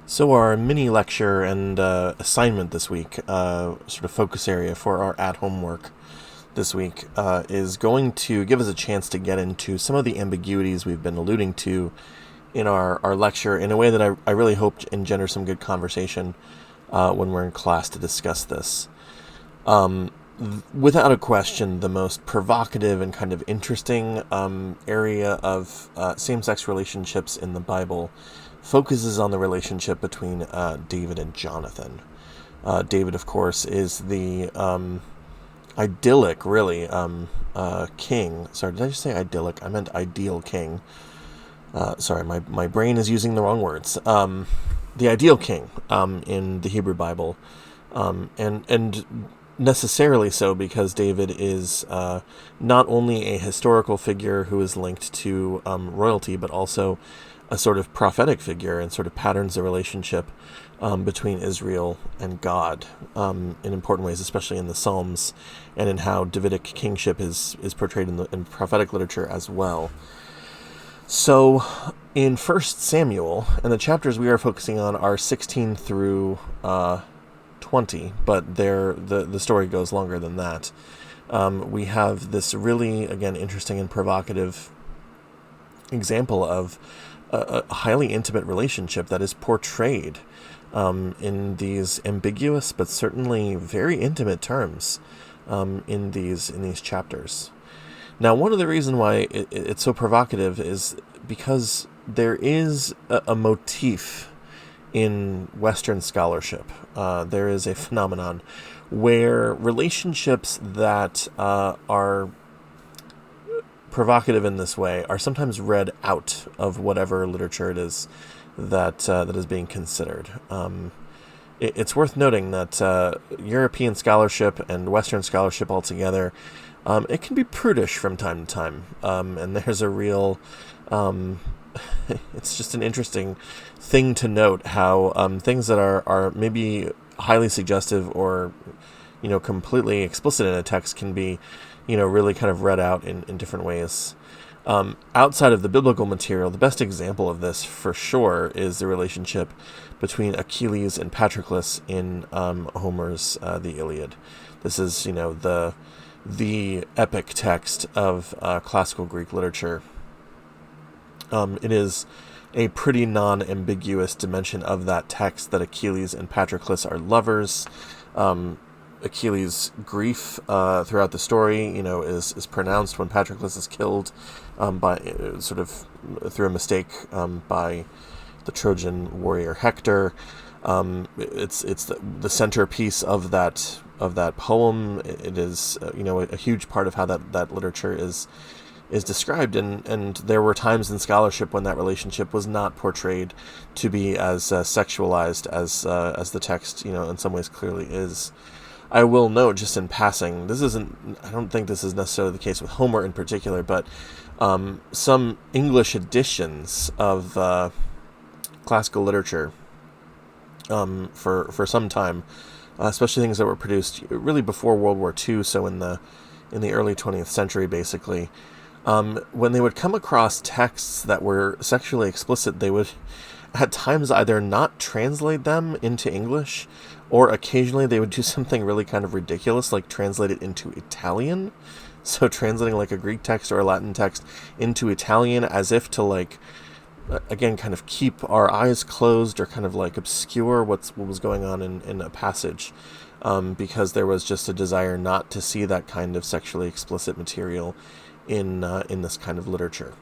So our mini lecture and assignment this week, sort of focus area for our at-home work this week, is going to give us a chance to get into some of the ambiguities we've been alluding to in our lecture in a way that I really hope engender some good conversation when we're in class to discuss this. Without a question, the most provocative and kind of interesting area of same-sex relationships in the Bible focuses on the relationship between David and Jonathan. David, of course, is the idyllic, really, king. Sorry, did I just say idyllic? I meant ideal king. Sorry, my brain is using the wrong words. The ideal king in the Hebrew Bible, and necessarily so because David is not only a historical figure who is linked to royalty, but also a sort of prophetic figure and sort of patterns the relationship between Israel and God in important ways, especially in the Psalms and in how Davidic kingship is portrayed in prophetic literature as well. So in 1 Samuel, and the chapters we are focusing on are 16 through 20, but the story goes longer than that. We have this really, again, interesting and provocative example of a highly intimate relationship that is portrayed in these ambiguous but certainly very intimate terms in these chapters. Now, one of the reasons why it's so provocative is because there is a motif in Western scholarship. There is a phenomenon where relationships that are provocative in this way are sometimes read out of whatever literature it is that is being considered. It's worth noting that European scholarship and Western scholarship altogether, it can be prudish from time to time, and there's a real it's just an interesting thing to note how things that are maybe highly suggestive or completely explicit in a text can be really kind of read out in different ways. Outside of the biblical material, the best example of this for sure is the relationship between Achilles and Patroclus in Homer's The Iliad. This is the epic text of classical Greek literature. It is a pretty non-ambiguous dimension of that text that Achilles and Patroclus are lovers. Achilles' grief throughout the story, is pronounced when Patroclus is killed by sort of through a mistake by the Trojan warrior Hector. It's the centerpiece of that poem. It is a huge part of how that literature is described, and there were times in scholarship when that relationship was not portrayed to be as sexualized as the text in some ways clearly is. I will note, just in passing, I don't think this is necessarily the case with Homer in particular, but some English editions of classical literature for some time, especially things that were produced really before World War II, so in the early 20th century, basically, when they would come across texts that were sexually explicit, they would at times either not translate them into English, or occasionally they would do something really kind of ridiculous, like translate it into Italian. So translating like a Greek text or a Latin text into Italian as if to again, kind of keep our eyes closed or kind of obscure what was going on in a passage, because there was just a desire not to see that kind of sexually explicit material in this kind of literature.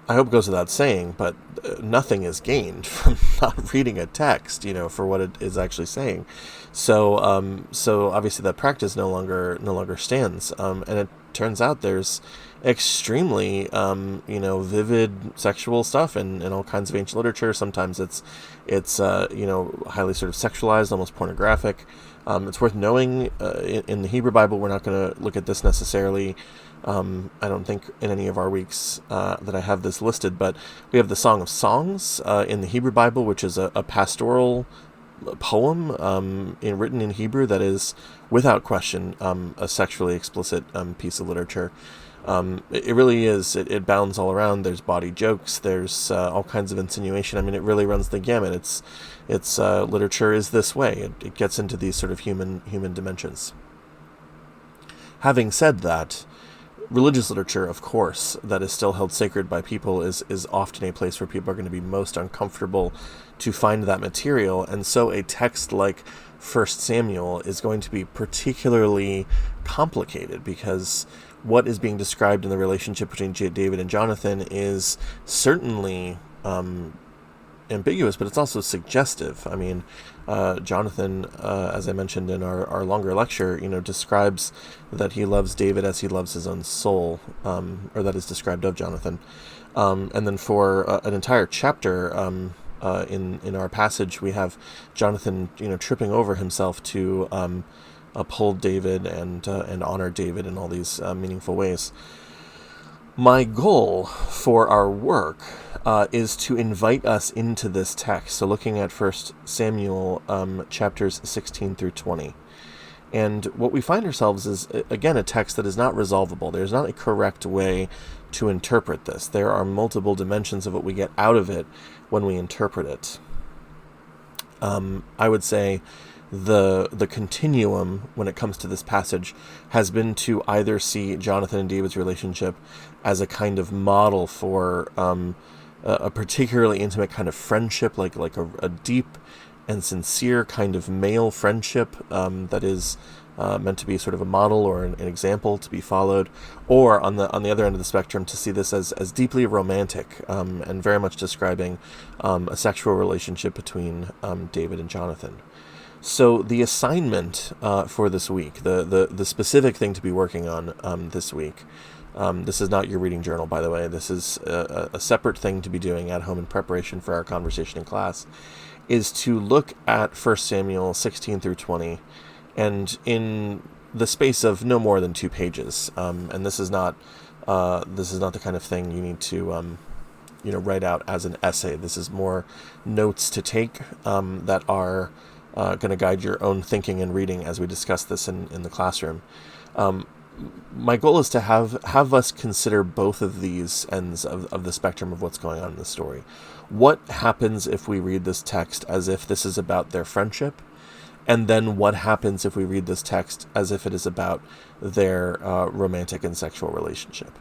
I hope it goes without saying, but nothing is gained from not reading a text, for what it is actually saying. So obviously that practice no longer stands. And it turns out there's extremely, vivid sexual stuff in all kinds of ancient literature. Sometimes it's highly sort of sexualized, almost pornographic. It's worth knowing in the Hebrew Bible, we're not going to look at this necessarily. I don't think in any of our weeks that I have this listed, but we have the Song of Songs in the Hebrew Bible, which is a pastoral poem written in Hebrew that is, without question, a sexually explicit piece of literature. It really is. It bounds all around. There's body jokes. There's all kinds of insinuation. I mean, it really runs the gamut. It's literature is this way. It gets into these sort of human dimensions. Having said that, religious literature, of course, that is still held sacred by people is often a place where people are going to be most uncomfortable to find that material. And so a text like 1 Samuel is going to be particularly complicated, because what is being described in the relationship between David and Jonathan is certainly ambiguous, but it's also suggestive. I mean, Jonathan, as I mentioned in our longer lecture, describes that he loves David as he loves his own soul, or that is described of Jonathan. And then for an entire chapter in our passage, we have Jonathan, tripping over himself to uphold David and honor David in all these meaningful ways. My goal for our work is to invite us into this text. So looking at 1 Samuel chapters 16 through 20. And what we find ourselves is, again, a text that is not resolvable. There's not a correct way to interpret this. There are multiple dimensions of what we get out of it when we interpret it. I would say the continuum when it comes to this passage has been to either see Jonathan and David's relationship as a kind of model for a particularly intimate kind of friendship, like a deep and sincere kind of male friendship that is meant to be sort of a model or an example to be followed, or on the other end of the spectrum, to see this as deeply romantic and very much describing a sexual relationship between David and Jonathan. So the assignment for this week, the specific thing to be working on this week, this is not your reading journal, by the way. This is a separate thing to be doing at home in preparation for our conversation in class, is to look at 1 Samuel 16 through 20, and in the space of no more than 2 pages. And this is not the kind of thing you need to write out as an essay. This is more notes to take that are going to guide your own thinking and reading as we discuss this in the classroom. My goal is to have us consider both of these ends of the spectrum of what's going on in the story. What happens if we read this text as if this is about their friendship? And then what happens if we read this text as if it is about their romantic and sexual relationship?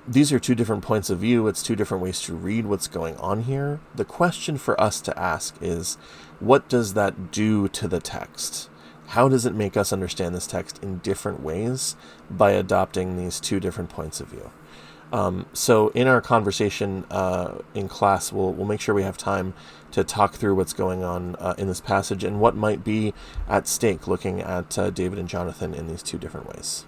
These are 2 different points of view. It's 2 different ways to read what's going on here. The question for us to ask is, what does that do to the text? How does it make us understand this text in different ways by adopting these 2 different points of view? So in our conversation in class, we'll make sure we have time to talk through what's going on in this passage and what might be at stake looking at David and Jonathan in these 2 different ways.